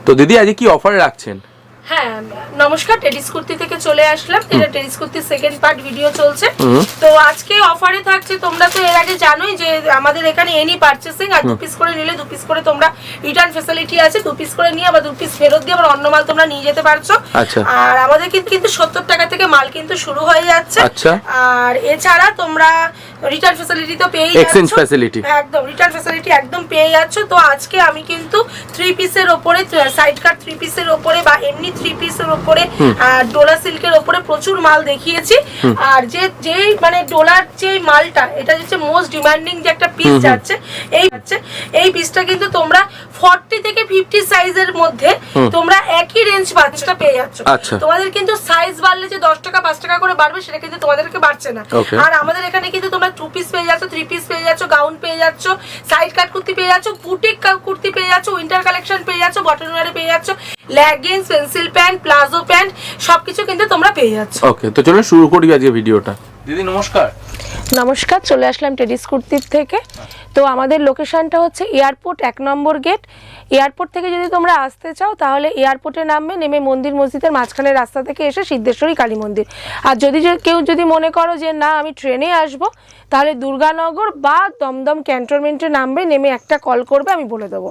তো দিদি আজকে কি অফার রাখছেন? হ্যাঁ নমস্কার, টেডিস কুর্তি থেকে চলে আসলাম। এটা টেডিস কুর্তির সেকেন্ড পার্ট ভিডিও চলছে। তো আজকে অফারে থাকছে, তোমরা তো এর আগে জানোই যে আমাদের এখানে এনি পারচেসিং আর 2 পিস করে নিলে 2 পিস করে তোমরা রিটার্ন ফ্যাসিলিটি আছে। 2 পিস করে নিয়ে আবার 2 পিস ফেরত দিয়ে আবার অন্য মাল তোমরা নিয়ে যেতে পারছো। আর আমাদের কিন্তু 70 টাকা থেকে মাল কিন্তু শুরু হয়ে যাচ্ছে। আর এছাড়া তোমরা রিটার্ন ফ্যাসিলিটি তো পেয়েই যাচ্ছ, এক্সচেঞ্জ ফ্যাসিলিটি একদম রিটার্ন ফ্যাসিলিটি একদম পেয়ে যাচ্ছ। তো আজকে আমি কিন্তু 3 পিসের উপরে সাইড কাট 3 পিসের উপরে বা এমনি 3 পিসের উপরে ডোলা সিল্কের উপরে প্রচুর মাল দেখিয়েছি। আর যে মানে ডোলার যে মালটা, এটা হচ্ছে মোস্ট ডিমান্ডিং যে একটা পিস যাচ্ছে, এই পিসটা কিন্তু তোমরা 40 থেকে 50 সাইজের মধ্যে তোমরা একই রেঞ্জ বাচ্চাটা পেয়ে যাচ্ছ। তোমাদের কিন্তু সাইজ বাড়লে যে 10 টাকা 5 টাকা করে বাড়বে সেটা কিন্তু তোমাদেরকে বাড়ছে না। আর আমাদের এখানে কিন্তু তোমরা 2 পিস পেয়ে যাচ্ছ, 3 পিস পেয়ে যাচ্ছ, গাউন পেয়ে যাচ্ছ, সাইড কাট কুর্তি পেয়ে যাচ্ছ, বুটিক কুর্তি পেয়ে যাচ্ছ, উইন্টার কালেকশন পেয়ে যাচ্ছ, বটন ওয়্যারে পেয়ে যাচ্ছ, leggings, pencil pant, palazzo pant সবকিছু কিন্তু তোমরা পেয়ে যাচ্ছ। ওকে, তো চলুন শুরু করি আজকে ভিডিওটা। দিদি নমস্কার। নমস্কার, চলে আসলাম টেডিস কুর্তির থেকে। তো আমাদের লোকেশনটা হচ্ছে এয়ারপোর্ট 1 নম্বর গেট। এয়ারপোর্ট থেকে যদি তোমরা আসতে চাও তাহলে এয়ারপোর্টে নামবে, নেমে মন্দির মসজিদের মাঝখানে রাস্তা থেকে এসে সিদ্ধেশ্বরী কালী মন্দির। আর কেউ যদি মনে করো যে না আমি ট্রেনে আসবো, তাহলে দুর্গানগর বা দমদম ক্যান্টনমেন্টে নামবে, নেমে একটা কল করবে, আমি বলে দেবো।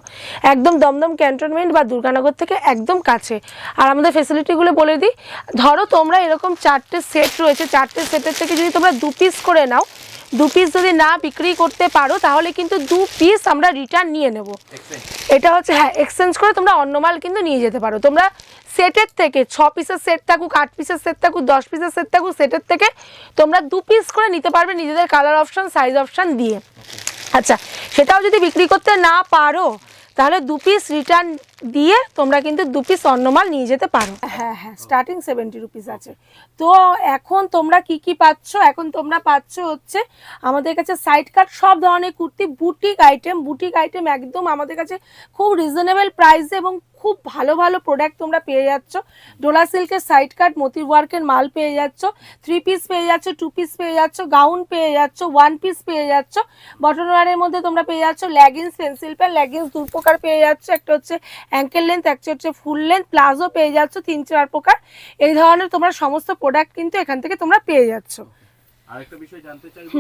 একদম দমদম ক্যান্টনমেন্ট বা দুর্গানগর থেকে একদম কাছে। আর আমাদের ফেসিলিটিগুলো বলে দিই, ধরো তোমরা এরকম 4টে সেট রয়েছে, 4টে সেটের থেকে যদি তোমরা 2 পিস করে নাও, 2 পিস যদি না বিক্রি করতে পারো তাহলে কিন্তু 2 পিস আমরা রিটার্ন নিয়ে নেব। এটা হচ্ছে হ্যাঁ, এক্সচেঞ্জ করে তোমরা অন্য মাল কিন্তু নিয়ে যেতে পারো। তোমরা সেটের থেকে 6 পিসের সেট থাকুক, 8 পিসের সেট থাকুক, 10 পিসের সেট থাকুক, সেটের থেকে তোমরা 2 পিস করে নিতে পারবে নিজেদের কালার অপশন, সাইজ অপশন দিয়ে। আচ্ছা, সেটাও যদি বিক্রি করতে না পারো তাহলে 2 পিস রিটার্ন দিয়ে তোমরা কিন্তু 2 পিস অন্য মাল নিয়ে যেতে পারো। হ্যাঁ হ্যাঁ, স্টার্টিং 70 রুপিস আছে। তো এখন তোমরা কি পাচ্ছ? এখন তোমরা পাচ্ছ হচ্ছে আমাদের কাছে সাইড কাট সব ধরনের কুর্তি, বুটিক আইটেম একদম আমাদের কাছে খুব রিজনেবল প্রাইসে এবং খুব ভালো ভালো প্রোডাক্ট তোমরা পেয়ে যাচ্ছ। ডোলা সিল্কের সাইড কাট মোতি ওয়ার্কের মাল পেয়ে যাচ্ছ, 3 পিস পেয়ে যাচ্ছ, 2 পিস পেয়ে যাচ্ছ, গাউন পেয়ে যাচ্ছ, 1 পিস পেয়ে যাচ্ছ, বটন ওয়্যারের মধ্যে তোমরা পেয়ে যাচ্ছ লেগিংস, পেন্সিল প্যান্ট, লেগিংস 2 প্রকার পেয়ে যাচ্ছ। একটা হচ্ছে অ্যাঙ্কেল লেন্থ, একটা হচ্ছে ফুল লেন্থ, প্লাজো পেয়ে যাচ্ছ 3-4 প্রকার। এই ধরনের তোমরা সমস্ত প্রোডাক্ট কিন্তু এখান থেকে তোমরা পেয়ে যাচ্ছ। আরেকটা বিষয় জানতে চাইবো,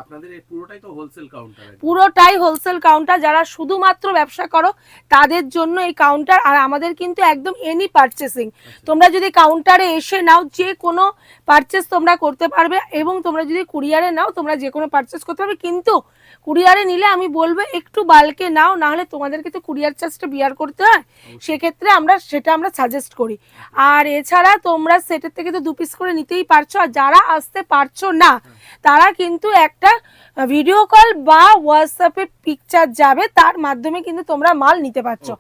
আপনাদের এই পুরোটাই তো হোলসেল কাউন্টার? পুরোটাই হোলসেল কাউন্টার। যারা শুধুমাত্র ব্যবসা করো তাদের জন্য এই কাউন্টার। আর আমাদের কিন্তু একদম এনি পারচেসিং, তোমরা যদি কাউন্টারে এসে নাও যে কোনো পারচেস তোমরা করতে পারবে, এবং তোমরা যদি কুরিয়ারে নাও তোমরা যে কোনো পারচেস করতে পারবে। কিন্তু কুরিয়ারে নিলে আমি বলবো একটু বাল্কে নাও, নাহলে তোমাদেরকে তো কুরিয়ার চার্জটা বিয়ার করতে হয়, সেক্ষেত্রে সেটা আমরা সাজেস্ট করি। আর এছাড়া তোমরা সেটের থেকে তো 2 পিস করে নিতেই পারছো। আর যারা আসতে পারছো না তারা কিন্তু একটা ভিডিও কল বা হোয়াটসঅ্যাপে পিকচার যাবে, তার মাধ্যমে কিন্তু তোমরা মাল নিতে পারছো।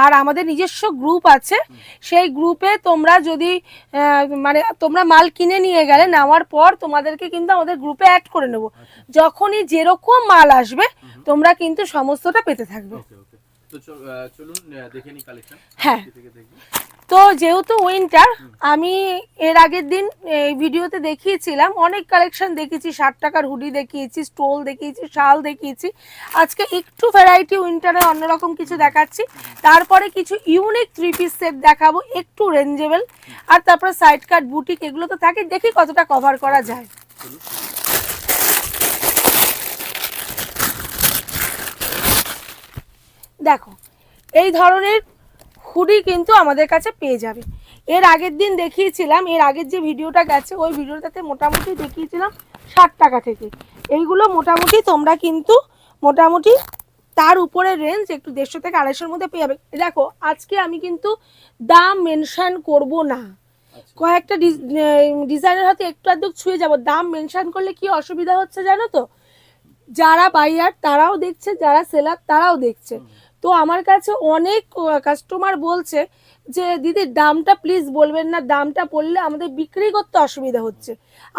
আর আমাদের নিজস্ব গ্রুপ আছে, সেই গ্রুপে তোমরা যদি মানে তোমরা মাল কিনে নিয়ে গেলে, নেওয়ার পর তোমাদেরকে কিন্তু আমাদের গ্রুপে অ্যাড করে নেব। যখনই যেরকম মাল আসবে তোমরা কিন্তু সমস্তটা পেতে থাকবে। হ্যাঁ, তো যেহেতু উইন্টার, আমি এর আগের দিন এই ভিডিওতে দেখিয়েছিলাম অনেক কালেকশন দেখিয়েছি, 60 টাকার হুডি দেখিয়েছি, স্টোল দেখিয়েছি, শাল দেখিয়েছি। আজকে একটু ভ্যারাইটি উইন্টারে অন্যরকম কিছু দেখাচ্ছি। তারপরে কিছু ইউনিক 3 পিস সেট দেখাবো, একটু রেঞ্জেবল। আর তারপরে সাইড কাট, বুটিক এগুলো তো থাকে, দেখি কতটা কভার করা যায়। দেখো, এই ধরনের হুডি কিন্তু আমাদের কাছে পেয়ে যাবে। এর আগের দিন দেখিয়েছিলাম, এর আগের যে ভিডিওটা গেছে ওই ভিডিওটাতে মোটামুটি দেখিয়েছিলাম 60 টাকা থেকে। এইগুলো মোটামুটি তোমরা কিন্তু মোটামুটি তার উপরে রেঞ্জ একটু 150 থেকে 250-এর মধ্যে পেয়ে যাবে। দেখো, আজকে আমি কিন্তু দাম মেনশন করব না, কয়েকটা ডিজাইনের হাতে একটু আধটু ছুঁয়ে যাব। দাম মেনশন করলে কি অসুবিধা হচ্ছে জানো তো, যারা বায়ার তারাও দেখছে, যারা সেলার তারাও দেখছে। তো আমার কাছে অনেক কাস্টমার বলছে যে দিদি দামটা প্লিজ বলবেন না, দামটা বললে আমাদের বিক্রি করতে অসুবিধা হচ্ছে।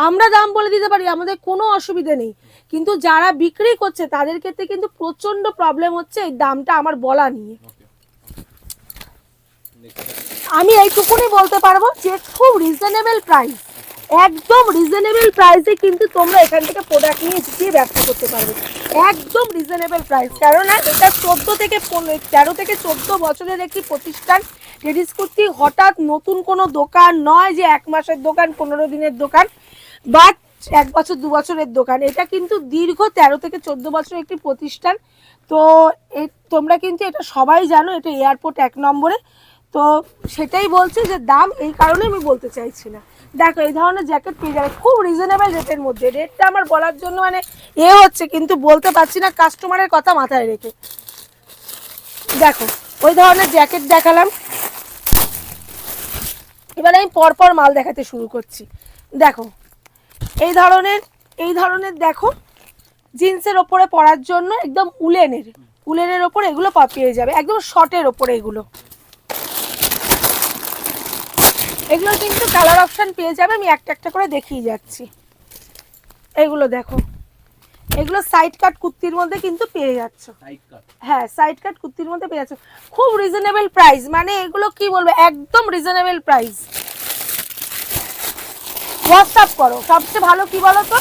আমরা দাম বলে দিতে পারি, আমাদের কোনো অসুবিধা নেই, কিন্তু যারা বিক্রি করছে তাদের ক্ষেত্রে কিন্তু প্রচন্ড প্রবলেম হচ্ছে এই দামটা আমার বলা নিয়ে। আমি এইটুকুনি বলতে পারবো যে খুব রিজনেবল প্রাইস, একদম রিজনেবল প্রাইসে কিন্তু তোমরা এখান থেকে প্রোডাক্ট নিয়ে ব্যবসা করতে পারবে। একদম রিজনেবল প্রাইস, কেননা এটা 13 থেকে 14 বছরের একটি প্রতিষ্ঠান। লেডিস কুর্তি হঠাৎ নতুন কোনো দোকান নয় যে 1 মাসের দোকান, 15 দিনের দোকান বা 1 বছর 2 বছরের দোকান। এটা কিন্তু দীর্ঘ 13 থেকে 14 বছরের একটি প্রতিষ্ঠান। তো তোমরা কিন্তু এটা সবাই জানো, এটা এয়ারপোর্ট 1 নম্বরে। তো সেটাই বলছি যে দাম এই কারণে আমি বলতে চাইছি না। দেখো এই ধরনের জ্যাকেট পেয়ে যাবে খুব রিজনেবল রেটের মধ্যে। রেটটা আমার বলার জন্য মানে হচ্ছে, কিন্তু বলতে পারছি না কাস্টমারের কথা মাথায় রেখে। দেখো ওই ধরনের জ্যাকেট দেখালাম, এবার আমি পরপর মাল দেখাতে শুরু করছি। দেখো এই ধরনের দেখো জিন্সের ওপরে পরার জন্য একদম উলেনের ওপর এগুলো পেয়ে যাবে, একদম শর্টের ওপরে এগুলো কিন্তু কালার অপশন পেয়ে যাবে। আমি একটা একটা করে দেখিয়ে যাচ্ছি। এগুলো দেখো, এগুলো সাইড কাট কুর্তির মধ্যে কিন্তু পেয়ে যাচ্ছ। হ্যাঁ, সাইড কাট কুর্তির মধ্যে পেয়ে যাচ্ছ, খুব রিজনেবল প্রাইস। মানে এগুলো কি বলবো, একদম রিজনেবল প্রাইস। হোয়াটসঅ্যাপ করো, সবচেয়ে ভালো কি বলো তো,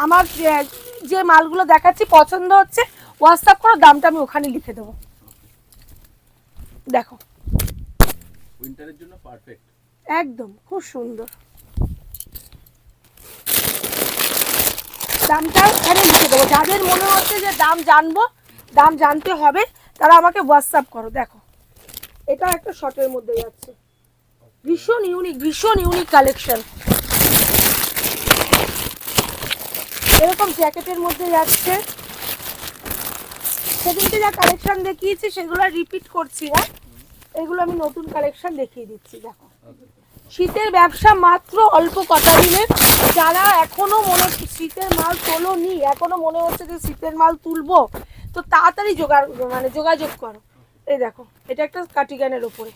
আমার যে মালগুলো দেখাচ্ছি পছন্দ হচ্ছে হোয়াটসঅ্যাপ করো, দামটা আমি ওখানে লিখে দেবো। দেখো উইন্টারের জন্য পারফেক্ট, একদম খুব সুন্দর। দামটা এখানে লিখে দেবো। যাদের মনে হচ্ছে যে দাম জানবো, দাম জানতে হবে, তারা আমাকে হোয়াটসঅ্যাপ করো। দেখো এটা একটা শর্টের মধ্যে যাচ্ছে, ভীষণ ইউনিক কালেকশন। এরকম জ্যাকেটের মধ্যে যাচ্ছে। সেদিনকে যা কালেকশন দেখিয়েছি সেগুলো রিপিট করছি না, এগুলো আমি নতুন কালেকশন দেখিয়ে দিচ্ছি। দেখো শীতের ব্যবসা মাত্র অল্প কটা দিনের। যারা এখনো শীতের মাল তোলোনি, এখনো মনে হচ্ছে যে শীতের মাল তুলবো, তো তাড়াতাড়ি যোগাযোগ করো। এই দেখো এটা একটা কার্ডিগানের ওপরে,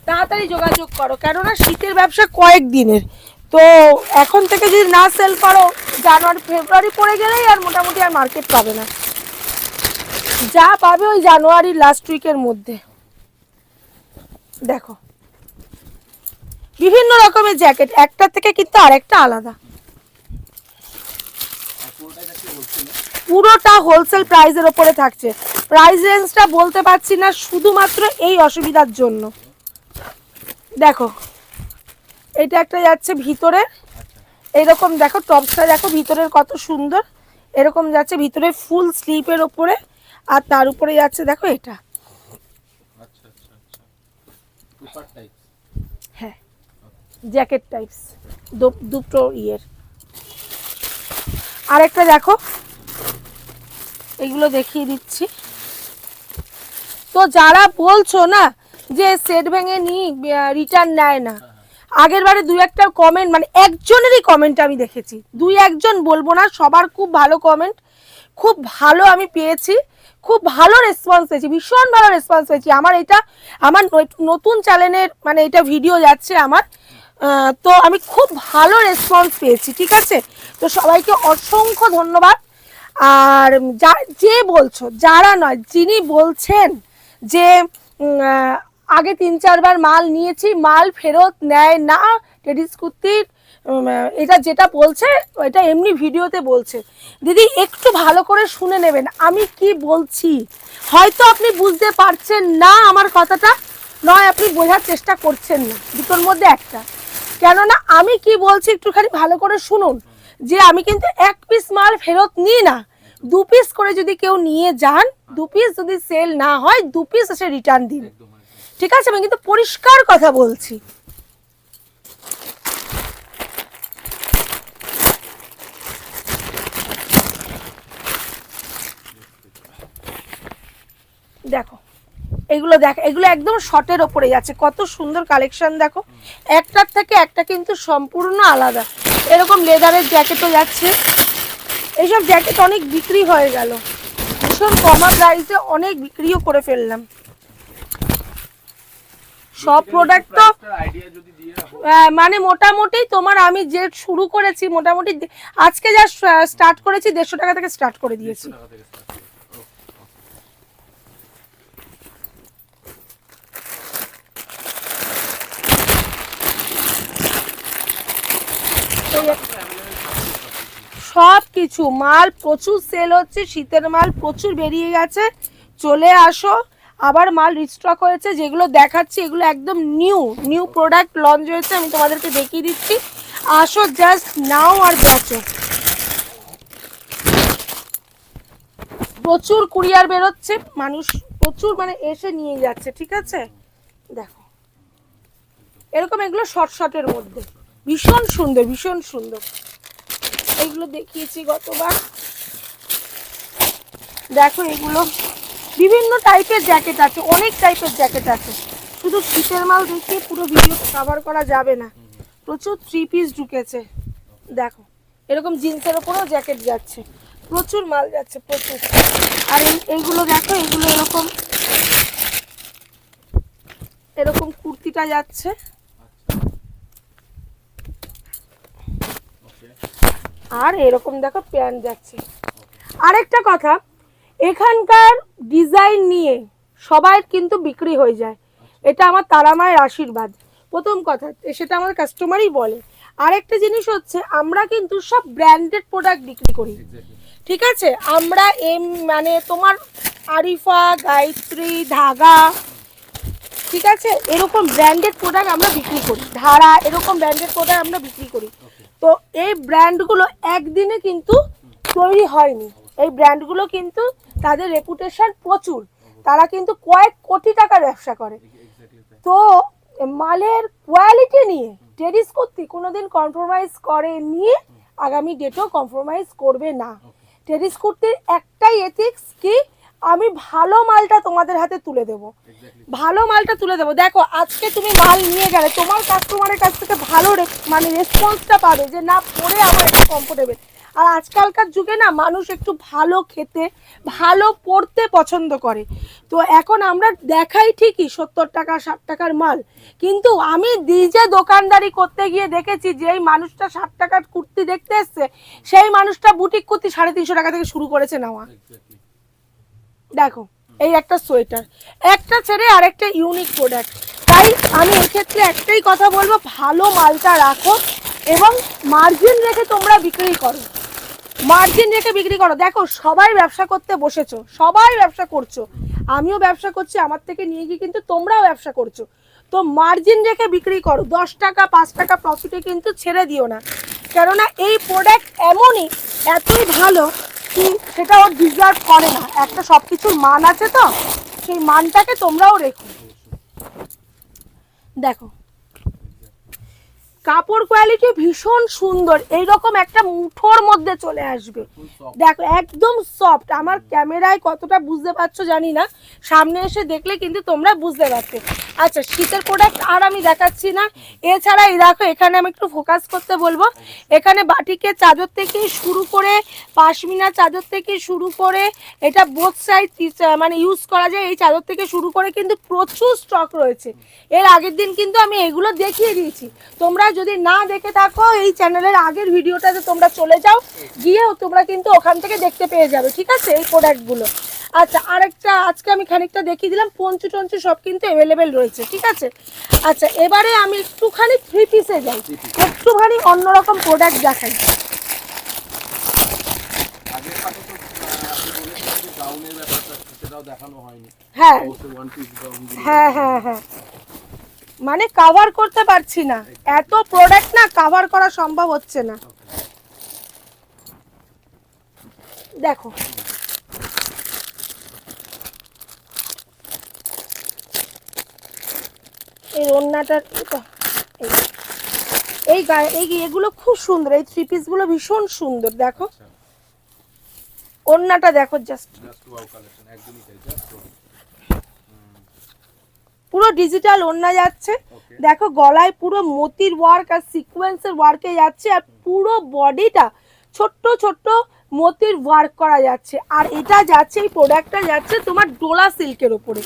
তাড়াতাড়ি যোগাযোগ করো, কেননা শীতের ব্যবসা কয়েক দিনের। তো এখন থেকে যদি না সেল করো, জানুয়ারি ফেব্রুয়ারি পড়ে গেলেই আর মোটামুটি আর মার্কেট পাবে না, যা পাবে ওই জানুয়ারির লাস্ট উইকের মধ্যে। দেখো বিভিন্ন রকমের জ্যাকেট, একটা থেকে কিন্তু আরেকটা আলাদা। পুরোটা হোলসেল প্রাইসের ওপরে থাকছে। প্রাইস রেঞ্জটা বলতে পারছি না শুধুমাত্র এই অসুবিধার জন্য। দেখো এটা একটা যাচ্ছে ভিতরে, এইরকম দেখো টপসটা দেখো ভিতরের কত সুন্দর, এরকম যাচ্ছে ভিতরে ফুল স্লিপের ওপরে, আর তার উপরে যাচ্ছে দেখো এটা। হ্যাঁ, জ্যাকেট টাইপস দুটো ইয়ের। আরেকটা দেখো, এগুলো দেখিয়ে দিচ্ছি। তো যারা বলছো না যে সেট ভেঙে নি রিটার্ন নেয় না, আগের বারে 2-1টা কমেন্ট, মানে একজনেরই কমেন্ট আমি দেখেছি, 2-1জন বলবো না, সবার খুব ভালো কমেন্ট, খুব ভালো আমি পেয়েছি, খুব ভালো রেসপন্স পেয়েছি, ভীষণ ভালো রেসপন্স পেয়েছি। আমার এটা আমার নতুন চ্যানেলের মানে এটা ভিডিও যাচ্ছে আমার, তো আমি খুব ভালো রেসপন্স পেয়েছি। ঠিক আছে, তো সবাইকে অসংখ্য ধন্যবাদ। আর যে বলছো, যারা নয়, যিনি বলছেন যে আগে 3-4 বার মাল নিয়েছি, মাল ফেরত নেয় না লেডিস কুর্তির, এটা যেটা বলছে এটা এমনি ভিডিওতে বলছে। দিদি একটু ভালো করে শুনে নেবেন আমি কি বলছি, হয়তো আপনি বুঝতে পারছেন না আমার কথাটা, নয় আপনি বোঝার চেষ্টা করছেন না, দুটোর মধ্যে একটা। কেননা আমি কি বলছি একটুখানি ভালো করে শুনুন, যে আমি কিন্তু 1 পিস মাল ফেরত নিই না, 2 পিস করে যদি কেউ নিয়ে যান, 2 পিস যদি সেল না হয় 2 পিস এসে রিটার্ন দিন। ঠিক আছে, আমি কিন্তু পরিষ্কার কথা বলছি। দেখো এগুলো এগুলো একদম শর্টের ওপরে যাচ্ছে, কত সুন্দর কালেকশন। দেখো একটার থেকে একটা কিন্তু সম্পূর্ণ আলাদা। এরকম লেদারের জ্যাকেটও যাচ্ছে, এইসব জ্যাকেট অনেক বিক্রি হয়ে গেল, ভীষণ কম প্রাইসে অনেক বিক্রিও করে ফেললাম। সব প্রোডাক্ট তো মানে মোটামুটি তোমার আমি যে শুরু করেছি, মোটামুটি আজকে যা স্টার্ট করেছি 150 টাকা থেকে স্টার্ট করে দিয়েছি। সব কিছু মাল প্রচুর সেল হচ্ছে, শীতের মাল প্রচুর বেরিয়ে গেছে, চলে আসো। আবার মাল রিস্টক হয়েছে, যেগুলো দেখাচ্ছি এগুলো একদম নিউ প্রোডাক্ট লঞ্চ হয়েছে, আমি তোমাদেরকে দেখিয়ে দিচ্ছি। আসো জাস্ট নাও আর বেচো। প্রচুর কুরিয়ার বেরোচ্ছে, মানুষ প্রচুর মানে এসে নিয়ে যাচ্ছে, ঠিক আছে। দেখো এরকম এগুলো শর্টের মধ্যে ভীষণ সুন্দর, ভীষণ সুন্দর। এইগুলো দেখিয়েছি গতবার। দেখো এগুলো বিভিন্ন টাইপের জ্যাকেট আছে, অনেক টাইপের জ্যাকেট আছে, শুধু শীতের মাল দেখিয়ে পুরো ভিডিও কভার করা যাবে না। প্রচুর 3 পিস ঢুকেছে, দেখো এরকম জিন্সের ওপরেও জ্যাকেট যাচ্ছে, প্রচুর মাল যাচ্ছে প্রচুর। আর এইগুলো দেখো, এগুলো এরকম কুর্তিটা যাচ্ছে, আর এরকম দেখো প্যান্ট যাচ্ছে। আরেকটা কথা, এখানকার ডিজাইন নিয়ে সবাই কিন্তু বিক্রি হয়ে যায়, এটা আমার তারামায়ের আশীর্বাদ। প্রথম কথা সেটা আমার কাস্টমারই বলে। আরেকটা জিনিস হচ্ছে আমরা কিন্তু সব ব্র্যান্ডেড প্রোডাক্ট বিক্রি করি, ঠিক আছে। আমরা মানে তোমার আরিফা, গায়ত্রী, ধাগা, ঠিক আছে, এরকম ব্র্যান্ডেড প্রোডাক্ট আমরা বিক্রি করি, ধারা, এরকম ব্র্যান্ডেড প্রোডাক্ট আমরা বিক্রি করি। তো এই ব্র্যান্ডগুলো একদিনে কিন্তু তৈরি হয়নি, এই ব্র্যান্ডগুলো কিন্তু তাদের রেপুটেশন প্রচুর, তারা কিন্তু কয়েক কোটি টাকার ব্যবসা করে। তো মালের কোয়ালিটি নিয়ে টেরিস কুর্তি কোনোদিন কম্প্রোমাইজ করেনি, আগামী ডেটেও কম্প্রোমাইজ করবে না। টেরিস কুর্তির একটাই এথিক্স কি, আমি ভালো মালটা তোমাদের হাতে তুলে দেবো, ভালো মালটা তুলে দেবো। দেখো আজকে তুমি মাল নিয়ে গেলে তোমার কাস্টমারের কাছ থেকে ভালো মানে রেসপন্সটা পাবে যে না পরে আমার একটু কমফোর্টেবল। আর আজকালকার যুগে না মানুষ একটু ভালো খেতে, ভালো পড়তে পছন্দ করে। তো এখন আমরা দেখাই ঠিকই 70 টাকা 60 টাকার মাল, কিন্তু আমি নিজে দোকানদারি করতে গিয়ে দেখেছি যে এই মানুষটা 60 টাকার কুর্তি দেখতে এসছে, সেই মানুষটা বুটিক কুর্তি 350 টাকা থেকে শুরু করেছে নেওয়া। দেখো এই একটা সোয়েটার, একটা ছেড়ে আরেকটা ইউনিক প্রোডাক্ট। তাই আমি এক্ষেত্রে একটাই কথা বলবো, ভালো মালটা রাখো এবং মার্জিন রেখে তোমরা বিক্রি করো, মার্জিন রেখে বিক্রি করো। দেখো সবাই ব্যবসা করতে বসেছো, সবাই ব্যবসা করছো, আমিও ব্যবসা করছি, আমার থেকে নিয়ে গিয়ে কিন্তু তোমরাও ব্যবসা করছো। তো মার্জিন রেখে বিক্রি করো, 10 টাকা 5 টাকা প্রফিটে কিন্তু ছেড়ে দিও না, কেননা এই প্রোডাক্ট এমনই এতই ভালো কি সেটা ওর ডিজার্ভ করে না। একটা সব কিছুর মান আছে, তো সেই মানটাকে তোমরাও রেখো। দেখো কাপড় কোয়ালিটি ভীষণ সুন্দর, এইরকম একটা মুঠোর মধ্যে চলে আসবে। দেখো একদম সফট, আমার ক্যামেরায় কতটা বুঝতে পারছো জানি না, সামনে এসে দেখলে কিন্তু তোমরা বুঝতে পারবে। আচ্ছা শীতের প্রোডাক্ট আর আমি দেখাচ্ছি না, এছাড়া এই দেখো এখানে আমি একটু ফোকাস করতে বলবো, এখানে বাটিকের চাদর থেকে শুরু করে পাশমিনা চাদর থেকে শুরু করে, এটা বোথ সাইড মানে ইউজ করা যায়, এই চাদর থেকে শুরু করে কিন্তু প্রচুর স্টক রয়েছে। এর আগের দিন কিন্তু আমি এগুলো দেখিয়ে দিয়েছি, তোমরা যদি না দেখে থাকো এই চ্যানেলের আগের ভিডিওটাতে তোমরা চলে যাও, গিয়েও তোমরা কিন্তু ওখান থেকে দেখতে পেয়ে যাবে, ঠিক আছে, এই প্রোডাক্টগুলো। আচ্ছা আরেকটা আজকে আমি খানিকটা দেখিয়ে দিলাম, পঞ্চু টঞ্চু সব কিন্তু অ্যাভেলেবেল রয়েছে, ঠিক আছে। আচ্ছা এবারে আমি একটুখানি 3 পিসে যাই, একটুখানি অন্যরকম প্রোডাক্ট দেখাই। হ্যাঁ হ্যাঁ হ্যাঁ হ্যাঁ, মানে কভার করতে পারছি না, এত প্রোডাক্ট না কভার করা সম্ভব হচ্ছে না। দেখো এই ওড়নাটা, এগুলো খুব সুন্দর, এই 3 পিস গুলো ভীষণ সুন্দর। দেখো ওড়নাটা দেখো, জাস্ট পুরো ডিজিটাল ওড়না যাচ্ছে। দেখো গলায় পুরো মতির ওয়ার্ক আর সিকোয়েন্সের ওয়ার্কে যাচ্ছে, আর পুরো বডিটা ছোট্ট ছোট্ট মতির ওয়ার্ক করা যাচ্ছে। আর এটা যাচ্ছে, এই প্রোডাক্টটা যাচ্ছে তোমার ডোলা সিল্কের ওপরে,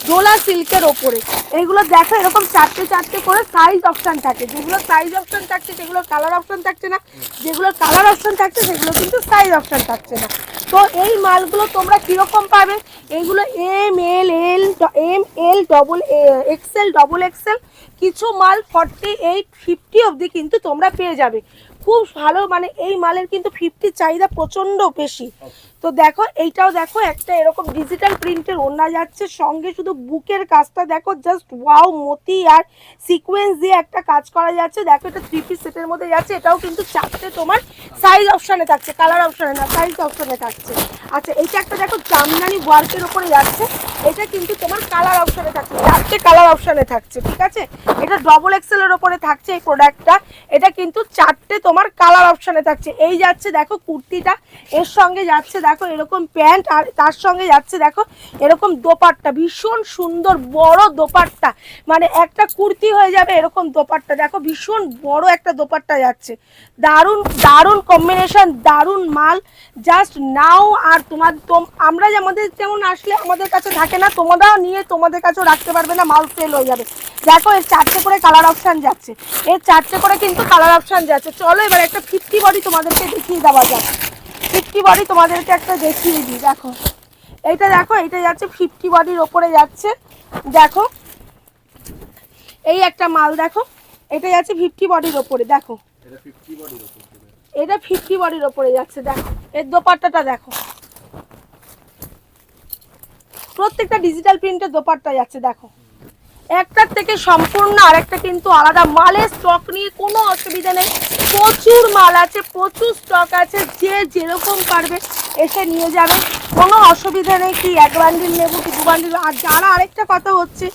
ডোলা সিল্কের ওপরে। এইগুলো দেখো এরকম 4টে করে সাইজ অপশন থাকে, যেগুলো সাইজ অপশন থাকছে সেগুলো কালার অপশন থাকছে না, যেগুলো কালার অপশন থাকছে সেগুলো কিন্তু সাইজ অপশন থাকছে না। তো এই মালগুলো তোমরা কীরকম পাবে, এইগুলো ML double XL double XL, কিছু মাল 48 50 অবধি কিন্তু তোমরা পেয়ে যাবে। খুব ভালো, মানে এই মালের কিন্তু 50 চাহিদা প্রচন্ড বেশি। তো দেখো এইটাও দেখো একটা এরকম ডিজিটাল প্রিন্টের ওড়না যাচ্ছে, সঙ্গে শুধু বুকের কাজটা দেখো জাস্ট ওয়াও, মতি আর সিকোয়েন্স দিয়ে একটা কাজ করা যাচ্ছে। দেখো এটা 3 পিস সেটের মধ্যে যাচ্ছে, এটাও কিন্তু 4টে তোমার সাইজ অপশানে থাকছে, কালার অপশানে না, সাইজ অপশানে থাকছে। আচ্ছা এইটা একটা দেখো জামদানি ওয়ার্কের উপরে যাচ্ছে, এটা কিন্তু তোমার কালার অপশানে থাকছে, 4টে কালার অপশানে থাকছে, ঠিক আছে। এটা ডবল এক্সেল এর উপরে থাকছে এই প্রোডাক্টটা, এটা কিন্তু 4টে তোমার কালার অপশানে থাকছে। এই যাচ্ছে দেখো কুর্তিটা, এর সঙ্গে যাচ্ছে দেখো এরকম প্যান্ট, আর তার সঙ্গে যাচ্ছে দেখো এরকম দোপাট্টা, ভীষণ সুন্দর বড় দোপাট্টা, মানে একটা কুর্তি হয়ে যাবে এরকম দোপাট্টা। দেখো ভীষণ বড় একটা দোপাট্টা যাচ্ছে, দারুণ দারুণ কম্বিনেশন, দারুণ মাল, জাস্ট নাও। আর আমরা আমাদের যেমন আসলে আমাদের কাছে থাকে না, তোমরাও নিয়ে তোমাদের কাছেও রাখতে পারবে না, মাল সেল হয়ে যাবে। দেখো এর 4টে করে কালার অপশান যাচ্ছে, এর 4টে করে কিন্তু কালার অপশান যাচ্ছে। চলো এবার একটা 50 বডি তোমাদেরকে দেখিয়ে দেওয়া যাক, 50 বডি তোমাদেরকে একটা দেখিয়ে দিই। দেখো এইটা দেখো, এইটা যাচ্ছে 50 বডির ওপরে যাচ্ছে। দেখো এই একটা মাল দেখো, এটা যাচ্ছে 50 বডির ওপরে, দেখো এটা 50 বডির ওপরে যাচ্ছে। দেখো এর দোপাট্টাটা দেখো, প্রত্যেকটা ডিজিটাল প্রিন্টের দোপাট্টা যাচ্ছে। দেখো একটার থেকে সম্পূর্ণ আরেকটা কিন্তু আলাদা, মালের স্টক নিয়ে কোনো অসুবিধা নেই, প্রচুর মাল আছে, প্রচুর স্টক আছে, যে যেরকম পারবে এসে নিয়ে যাবে, কোনো অসুবিধা নেই। কি 1 বান্ডিল নেবো কি 2 বান্ডিল। আর যারা আরেকটা কথা হচ্ছে,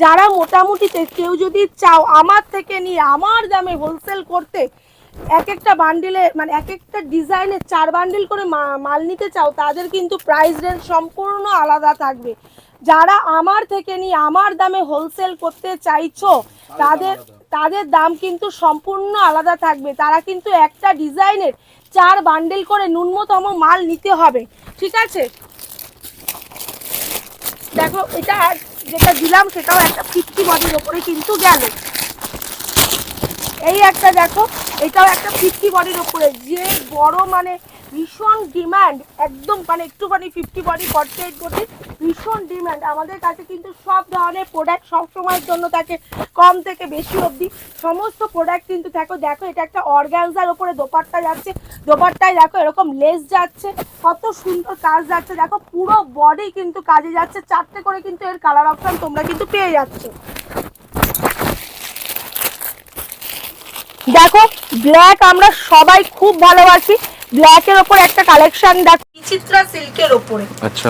যারা মোটামুটিতে কেউ যদি চাও আমার থেকে নিয়ে আমার দামে হোলসেল করতে, এক একটা বান্ডিলে মানে এক একটা ডিজাইনে 4 বান্ডিল করে মাল নিতে চাও, তাদের কিন্তু প্রাইস রেঞ্জ সম্পূর্ণ আলাদা থাকবে। যারা আমার থেকে নিয়ে আমার দামে হোলসেল করতে চাইছো, তাদের দাম কিন্তু সম্পূর্ণ আলাদা থাকবে। তারা কিন্তু একটা ডিজাইনের 4 বান্ডিল করে ন্যূনতম মাল নিতে হবে, ঠিক আছে। দেখো এটা যেটা দিলাম সেটাও একটা 50 বডির ওপরে কিন্তু গেল। এই একটা দেখো, এটাও একটা 50 বডির ওপরে, যে বড় মানে ভীষণ ডিমান্ড, একদম মানে একটুখানি 50 বডি 48 বডি ভীষণ ডিমান্ড। আমাদের কাছে কিন্তু সব ধরনের প্রোডাক্ট সবসময়ের জন্য থাকে, কম থেকে বেশি অবধি সমস্ত প্রোডাক্ট কিন্তু থাকো। দেখো এটা একটা অর্গানজার ওপরে দোপাট্টা যাচ্ছে, দোপাট্টায় দেখো এরকম লেস যাচ্ছে, কত সুন্দর কাজ যাচ্ছে। দেখো পুরো বডি কিন্তু কাজে যাচ্ছে, 4টে করে কিন্তু এর কালার অপশন তোমরা কিন্তু পেয়ে যাচ্ছ। দেখো ব্ল্যাক আমরা সবাই খুব ভালোবাসি, ব্ল্যাকের ওপর একটা কালেকশন দেখো বিচিত্রা সিল্কের ওপরে। আচ্ছা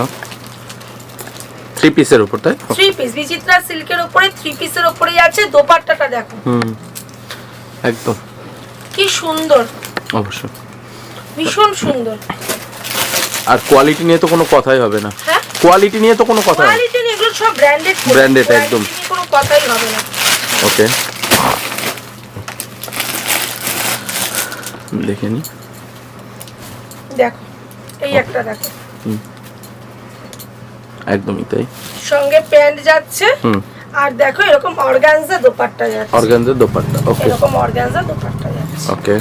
3 পিসের উপর, তাই 3 পিস বিচিত্রা সিল্কের ওপরে 3 পিসের ওপরে যাচ্ছে। দোপাট্টাটা দেখো একদম কি সুন্দর, অবশ্যই ভীষণ সুন্দর। আর কোয়ালিটি নিয়ে তো কোনো কথাই হবে না। হ্যাঁ কোয়ালিটি নিয়ে তো কোনো কথা, কোয়ালিটি নিয়ে এগুলো সব ব্র্যান্ডেড, ব্র্যান্ডেড একদম, কোনো কথাই হবে না। ওকে দেখে নি। দেখো এই একটা দেখো, একদমই তাই, সঙ্গে প্যান্ট যাচ্ছে, আর দেখো এরকম অর্গানজা দোপাট্টা যাচ্ছে, অর্গানজা দোপাট্টা, ওকে এরকম অর্গানজা দোপাট্টা যাচ্ছে, ওকে।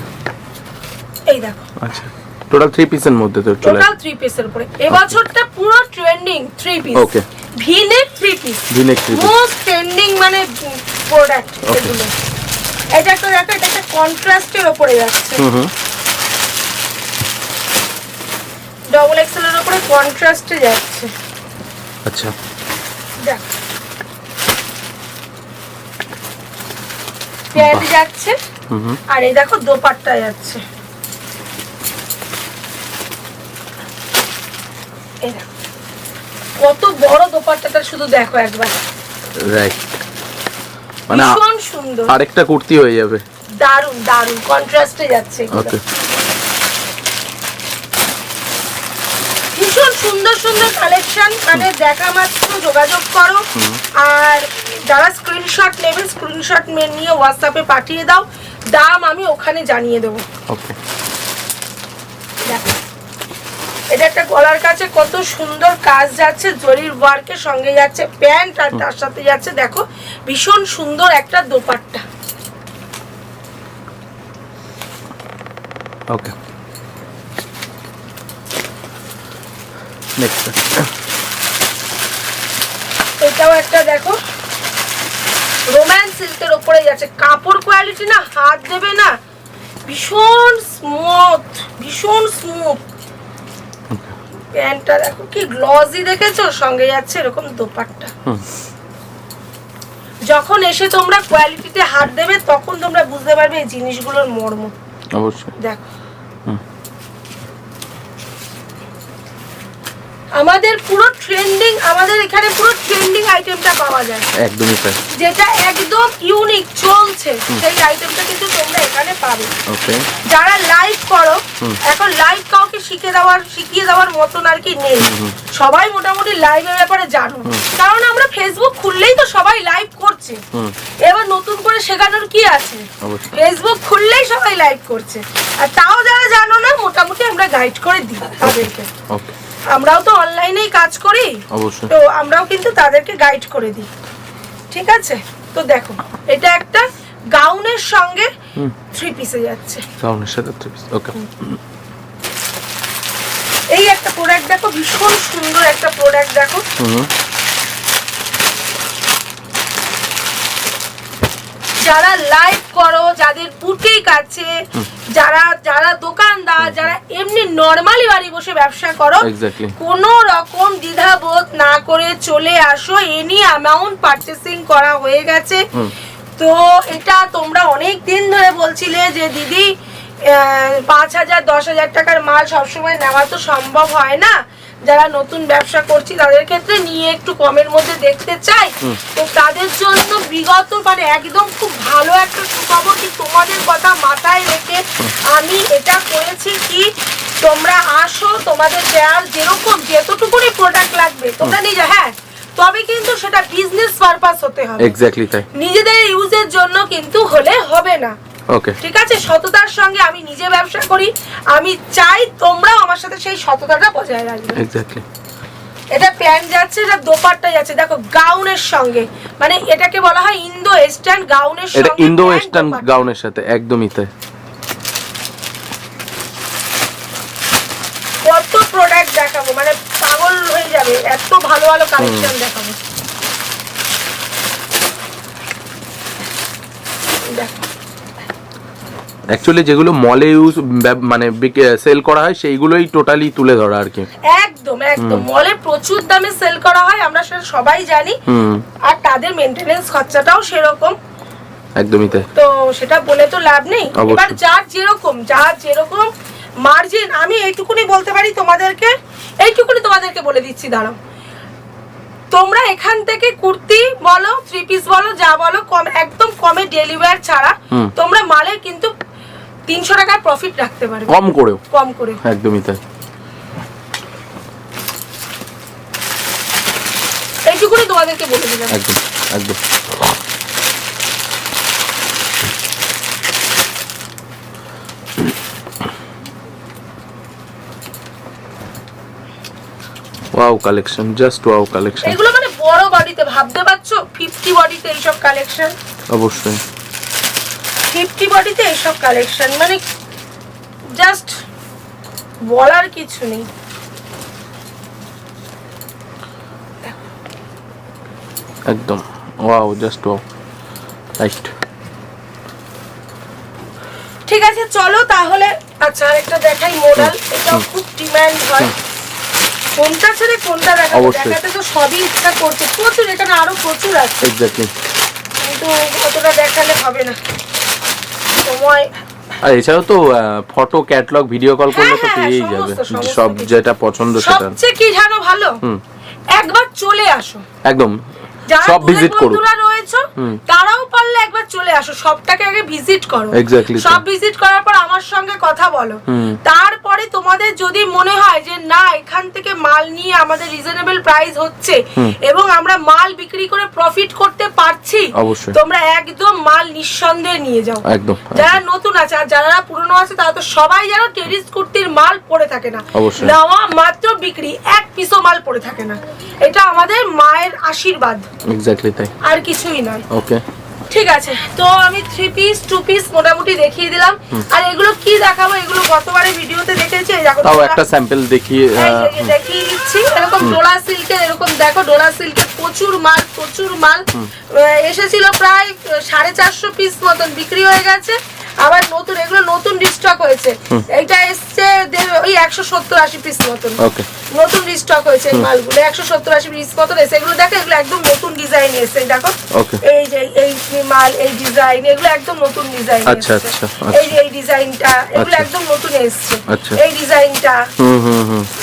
এই দেখো আচ্ছা টোটাল 3 পিসের মধ্যে তো চলে, টোটাল 3 পিসের উপরে। এবছরটা পুরো trending 3 piece, okay V neck 3 piece, V neck 3 piece most trending মানে প্রোডাক্ট এগুলো। এটা একটা দেখো, এটা একটা কন্ট্রাস্টের উপরে যাচ্ছে, ডবল এক্সেল এর উপরে কন্ট্রাস্টে যাচ্ছে। আচ্ছা দেখ প্যান্ট যাচ্ছে, আর এই দেখো দোপাট্টা যাচ্ছে। এই দেখো কত বড় দোপাট্টাটা, শুধু দেখো একবার, রাইট, মানে ভীষণ সুন্দর, আরেকটা কুর্তি হয়ে যাবে, দারুন দারুন কন্ট্রাস্টে যাচ্ছে। ওকে ভীষণ সুন্দর সুন্দর কালেকশন, মানে দেখা মাত্র যোগাযোগ করো। আর যারা স্ক্রিনশট নেবে, স্ক্রিনশট নিয়ে হোয়াটসঅ্যাপে পাঠিয়ে দাও, দাম আমি ওখানে জানিয়ে দেবো। ওকে দেখো এটা একটা গলার কাছে কত সুন্দর কাজ যাচ্ছে, জরির ওয়ার্কের সঙ্গে যাচ্ছে প্যান্ট, আর তার সাথে যাচ্ছে দেখো ভীষণ সুন্দর একটা দোপাট্টা। ওকে নেক্সট এটাও একটা দেখো রোম্যান্স সিল্কের উপরে যাচ্ছে, কাপড় কোয়ালিটি না হাত দেবে না, ভীষণ স্মুথ, ভীষণ স্মুথ। প্যান্টটা দেখো কি গ্লসি, দেখেছো? সঙ্গে যাচ্ছে এরকম দোপাট্টা। যখন এসে তোমরা কোয়ালিটিতে হাত দেবে তখন তোমরা বুঝতে পারবে এই জিনিসগুলোর মর্ম। অবশ্যই দেখো আমাদের পুরো ট্রেন্ডিং, আমাদের এখানে পুরো ট্রেন্ডিং আইটেমটা পাওয়া যায়, একদমই তাই, যেটা একদম ইউনিক চলছে সেই আইটেমটা কিন্তু তোমরা এখানে পাবে। ওকে, যারা লাইভ করো, এখন লাইভ কাউকে শিখিয়ে দেওয়ার মতন আর কি নেই, সবাই মোটামুটি লাইভের ব্যাপারে জানো, কারণ আমরা ফেসবুক খুললেই তো সবাই লাইভ করছে। এবার নতুন করে শেখানোর কি আছে? ফেসবুক খুললেই সবাই লাইভ করছে। আর তাও যারা জানো না, মোটামুটি আমরা গাইড করে দিই তাদেরকে। আমরাও তো অনলাইনেই কাজ করি, তো আমরাও কিন্তু তাদেরকে গাইড করে দিই। ঠিক আছে, তো দেখো এটা একটা গাউনের সঙ্গে 3 পিসে যাচ্ছে, গাউনের সাথে 3 পিস। ওকে, এই একটা প্রোডাক্ট দেখো, ভীষণ সুন্দর একটা প্রোডাক্ট দেখো। যারা লাইভ করো, যাদের বুটিক আছে, যারা দোকানদার, যারা এমনি নরমালি বাড়ি বসে ব্যবসা করো, কোনো রকম দ্বিধাবোধ না করে চলে আসো। এনি অ্যামাউন্ট পারচেসিং করা হয়ে গেছে। তো এটা তোমরা অনেক দিন ধরে বলছিলে যে দিদি 5,000 10,000 টাকার মাল সবসময় নেওয়া তো সম্ভব হয় না, যারা নতুন ব্যবসা করছি তাদের ক্ষেত্রে নিয়ে একটু কমের মধ্যে দেখতে চাই। তো তাদের জন্য বিগত মানে একদম খুব ভালো একটা সুখবর, কি তোমাদের কথা মাথায় রেখে আমি এটা করেছি কি তোমরা আসো, তোমাদের দেয়ার যেরকম যতটুকুনি প্রোডাক্ট লাগবে তোমরা নিজে, হ্যাঁ, তবে কিন্তু সেটা বিজনেস পারপাস হতে হবে, এক্স্যাক্টলি তাই, নিজেদের ইউজের জন্য কিন্তু হলে হবে না। ওকে, ঠিক আছে, সততার সঙ্গে আমি নিজে ব্যবসা করি, আমি চাই তোমরাও আমার সাথে সেই সততাটা বজায় রাখবে। এক্স্যাক্টলি, এটা প্যান্ট যাচ্ছে, এটা দোপাট্টা যাচ্ছে, দেখো গাউনের সঙ্গে, মানে এটাকে বলা হয় ইন্দো ওয়েস্টার্ন গাউনের সঙ্গে, এটা ইন্দো ওয়েস্টার্ন গাউনের সাথে একদমই তাই। কত প্রোডাক্ট দেখাবো, মানে পাগল হয়ে যাবে, এত ভালো ভালো কালেকশন দেখাবো। দেখো অ্যাকচুয়ালি যেগুলো মলে ইউজ মানে সেল করা হয় সেইগুলোই টোটালি তুলে ধরা আর কি। একদম একদম মলে প্রচুর দামে সেল করা হয়, আমরা সেটা সবাই জানি, আর তাদের মেইনটেনেন্স খরচাটাও সেরকম। একদমই তাই, তো সেটা বলে তো লাভ নেই। এবার যার যেরকম মার্জিন, আমি এইটুকুনি বলতে পারি তোমাদেরকে, এইটুকুনি তোমাদেরকে বলে দিচ্ছি, দাঁড়াও, তোমরা এখান থেকে কুর্তি বলো, 3 পিস বলো, যা বলো, কম একদম কমে ডেলিভার ছাড়া তোমরা মালের কিন্তু 300 টাকার প্রফিট রাখতে পারবে, কম করে, একদমই তাই, এইটুকুনি তোমাদেরকে বলে দিলাম। একদম একদম। Wow collection, just wow collection. এগুলো মানে বড় বডিতে, ভাবতে পারছো 50 বডিতে এইসব কালেকশন, অবশ্যই 50 বডিতে এইসব কালেকশন, মানে জাস্ট বলার কিছু নেই। একদম ওয়াও, জাস্ট ওয়াও, রাইট। ঠিক আছে, চলো তাহলে। আচ্ছা, আরেকটা দেখাই মডেল, এটা খুব ডিমান্ড হয়, কোনটা ছেড়ে কোনটা দেখাবো, দেখাতে তো সবই ইচ্ছা করছে, প্রচুর, এখানে আরো প্রচুর আছে, এক্স্যাক্টলি, কিন্তু অতটা দেখালে হবে না, সময়। আর এছাড়াও তো ফটো ক্যাটালগ ভিডিও কল করলে তো পেয়েই যাবে সব, যেটা পছন্দ সেটা। সবচেয়ে কি জানো ভালো, একবার চলে আসো, একদম সব ভিজিট করো, যারা রয়েছে তারাও পারলে একবার চলে আসো, সবটাকে আগে ভিজিট করো, সব ভিজিট করার পর আমার সঙ্গে কথা বলো, তারপরে তোমাদের যদি মনে হয় যে না এখান থেকে মাল নিয়ে আমাদের রিজনেবল প্রাইস হচ্ছে এবং আমরা মাল বিক্রি করে প্রফিট করতে পারছি, তোমরা একদম মাল নিঃসন্দেহে নিয়ে যাও। একদম, যারা নতুন আছে আর যারা পুরনো আছে তারা তো সবাই জানো টেরিস কুর্তির মাল পড়ে থাকে না, নেওয়া মাত্র বিক্রি, এক পিসও মাল পড়ে থাকে না, এটা আমাদের মায়ের আশীর্বাদ, এক্স্যাক্টলি তাই, আর কিছুই নয়। ওকে, ঠিক আছে, তো আমি 3 পিস 2 পিস মোটামুটি দেখিয়ে দিলাম। আর এগুলো কি দেখাবো, এগুলো গতবারে ভিডিওতে দেখেছি, তাও একটা স্যাম্পল দেখিয়ে দিচ্ছি। এরকম ডোলা সিল্কের, এরকম দেখো ডোলা সিল্কের প্রচুর মাল এসেছিল, প্রায় 450 পিস মতন বিক্রি হয়ে গেছে, আবার নতুন এগুলো নতুন রিস্টক হয়েছে, এইটা এসছে ওই 170-80 পিস মতন ওকে নতুন রিস্টক হয়েছে এই মালগুলো 170-80 পিস মতন এসে। এগুলো দেখো এগুলো একদম নতুন ডিজাইন এসছে, দেখো ওকে এই যে এই মাল এই ডিজাইন এগুলো একদম নতুন ডিজাইন আচ্ছা এসছে। আচ্ছা এই যে এই ডিজাইনটা এগুলো আচ্ছা। একদম নতুন এসছে, আচ্ছা। এই ডিজাইনটা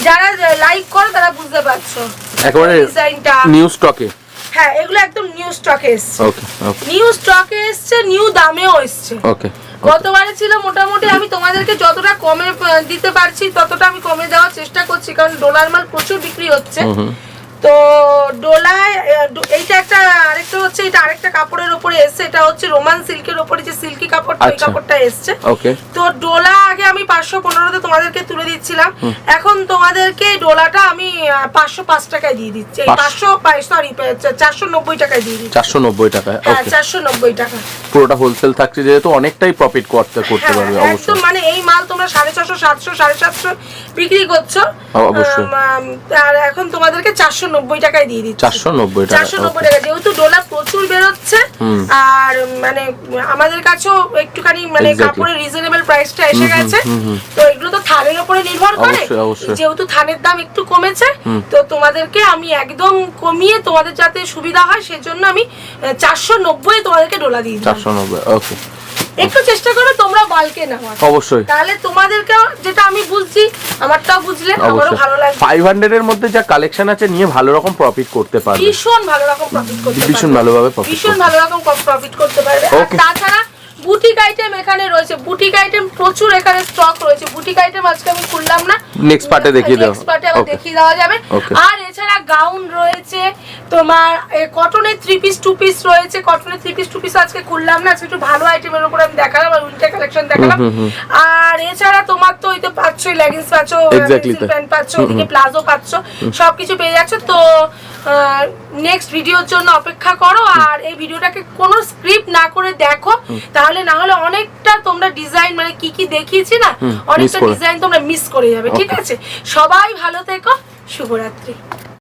যারা লাইক করো তারা বুঝতে পারছো একেবারে ডিজাইনটা নিউ স্টকে। হ্যাঁ এগুলো একদম নিউ স্টকে এসছে, ওকে ওকে নিউ স্টকে এসছে, নিউ দামেও এসছে। ওকে গতবারে ছিল মোটামুটি আমি তোমাদেরকে যতটা কমে দিতে পারছি ততটা আমি কমে দেওয়ার চেষ্টা করছি, কারণ ডোলার মাল প্রচুর বিক্রি হচ্ছে। তো ডোলায় এইটা একটা আরেকটা হচ্ছে, এটা আরেকটা কাপড়ের উপরে এসছে, এটা হচ্ছে রোমান সিল্কের উপরে যে সিল্কি কাপড়টা ওই কাপড়টা এসছে। ওকে তো ডোলা আগে আমি 515তে তোমাদেরকে তুলে দিচ্ছিলাম, এখন তোমাদেরকে ডোলাটা আমি 505 টাকায় দিয়ে দিচ্ছি, 490 টাকায় দিয়ে দিচ্ছি। 490 টাকা। হ্যাঁ ওকে 490 টাকা পুরোটা হোলসেল থাকছে যেহেতু অনেকটাই প্রফিট করতে পারবে হ্যাঁ, অবশ্যই। একদম মানে এই মাল তোমরা 650, 700, 750 বিক্রি করছো, অবশ্যই। আর এখন তোমাদেরকে 490 টাকায় দিয়ে দিচ্ছি। 490 টাকা। 490 টাকা, যেহেতু ডলার প্রচুর বেরোচ্ছে আর মানে আমাদের কাছেও একটুখানি মানে কাপড়ের রিজনেবল প্রাইসটা এসে গেছে। তো এগুলো তো থানের উপরে নির্ভর করে, অবশ্যই, অবশ্যই। যেহেতু থানের দাম একটু কমেছে তো তোমাদেরকে আমি একদম কমিয়ে তোমাদের যাতে সুবিধা হয় সেজন্য আমি 490 তোমাদেরকে ডলা দিয়ে দিলাম। 490 ওকে। একটু চেষ্টা করো তোমরা বালকে নাও, অবশ্যই তাহলে তোমাদেরকে যেটা আমি বুঝছি আমারটাও বুঝলে আমারও ভালো লাগবে। 500 এর মধ্যে যা কালেকশন আছে নিয়ে ভালো রকম প্রফিট করতে পারবে, ভীষণ ভালো রকম প্রফিট করতে পারবে, ভীষণ ভালোভাবে profit ভীষণ করতে ভালো রকম প্রফিট করতে পারবে। আর Okay. তাছাড়া বুটিক আইটেম এখানে রয়েছে, বুটিক আইটেম প্রচুর এখানে স্টক রয়েছে। বুটিক আইটেম আজকে আমি খুললাম না, নেক্সট পার্টে দেখিয়ে দাও। নেক্সট পার্টে আবার Okay. দেখিয়ে দেওয়া যাবে। Okay. আর এছাড়া গাউন রয়েছে তোমার, কটনের 3 পিস 2 পিস রয়েছে, কটনের 3 পিস 2 পিস আজকে খুললাম না, আজকে একটু ভালো আইটেমের উপর আমি দেখালাম আর উইন্টার কালেকশন দেখালাম। আর এছাড়া তোমার তো ওই তো পাচ্ছই লেগিংস পাচ্ছ, Exactly তাই। প্যান্ট পাচ্ছ, ওদিকে প্লাজো পাচ্ছ, সবকিছু পেয়ে যাচ্ছ। তো নেক্সট ভিডিওর জন্য অপেক্ষা করো, আর এই ভিডিওটাকে কোনো স্ক্রিপ্ট না করে দেখো, তাহলে না হলে অনেকটা তোমরা ডিজাইন মানে কি কি দেখিয়েছি না, অনেকটা করে। ডিজাইন তোমরা মিস করে যাবে। ঠিক Okay. আছে, সবাই ভালো থেকো, শুভরাত্রি।